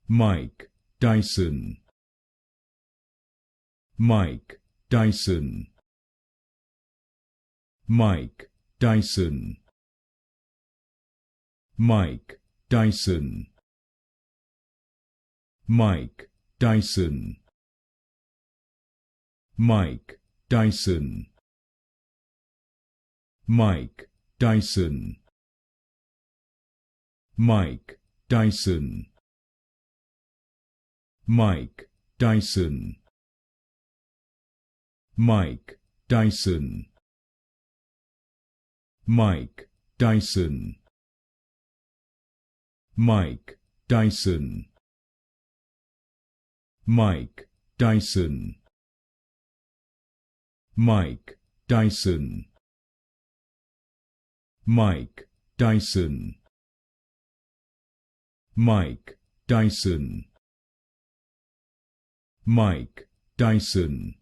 Mike Tyson. Mike Tyson. Mike Tyson. Mike Tyson. Mike Tyson. Mike Tyson. Mike Tyson. Mike Tyson. Mike Tyson. Mike Tyson. Mike Tyson. Mike Tyson. Mike Tyson. Mike Tyson. Mike Tyson. Mike Tyson. Mike Tyson.